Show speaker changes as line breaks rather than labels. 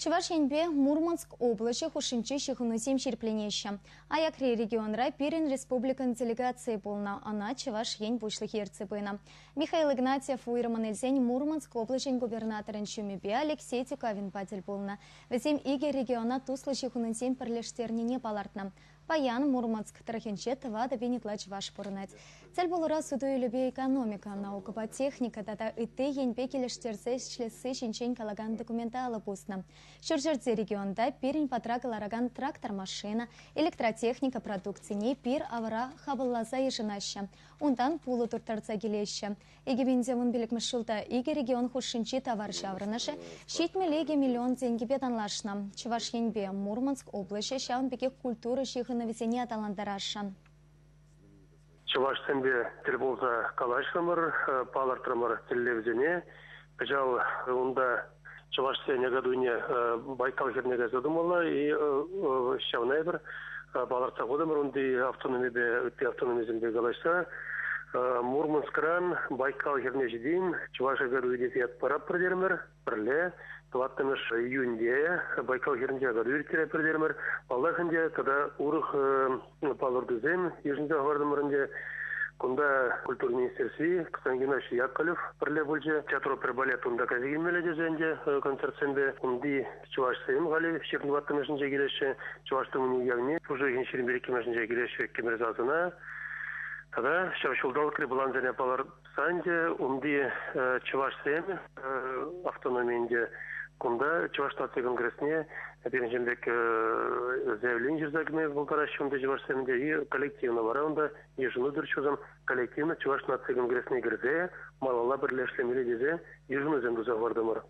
Чувашьенбе Мурманск облачы хушинче шихунусим ширпленеща. Аякри регионра Пирин республикан делегации полна, она Чуваш ень бушлых ерцепына. Михаил Игнатьев уйраман эльзень Мурманск облачень губернаторын Чумибе Алексей Тюкавин патель полна. Везем иге региона туслы шихунусим перлештернине палартна. Паян Мурманск трахенче тывада бенетла Чуваш порнать. Цель был раз судою любе экономика, наука по техника, тата и ты ень пекелештерсе шлесы шинчень калаган документала пустна. Шуржердзе регионда пирень потрагал араган трактор машина, электротехника продукции не пир авара хабаллаза ежинаща. Унтан пулу туртарца гелеща. Егебензе вон белек мышулта иге регион хушинчи товар шаврынаше, щитмелеге миллион деньги беданлашна. Чуваш еньбе Мурманск облаще шаун бекех культуры шихына весене аталандараша.
Чуваш сенбе телеболза калашрамыр, палартрамыр телевизионе, пожал унда Чувашия негодуйне Байкал жернеге задумала и шавнайбер баларца годымыр унди автономия автономизмде галашса Мурманскран Байкал жерне жидин Чувашия гадуйде парап продермер прле 20 июньде Байкал жернде гадуйде продермер Аллахынде когда урых палырдызем ежінде вардымырынде Кунда культур министерстве Ксангинаш Якалев прле больше театр балет унда казигин меледезенде концертсенде унди Чуваш сейм гали шерни ваттымышынча келеше Чуваштың ягне уже геншерин берекемышынча келеше кемерзазына тогда шавшулдал крибулан зене палар санде унди Чуваш сейм автономиянде Кунда Чуваш нация конгрессне Пиренжембек заявление жүрзагме болтаращунда Чуваш сеймде и коллективно вараунда ежину дурчузам коллективно Чуваш нация конгрессне кирзе малала бирлешлемели дезе ежину земду загвардымыр.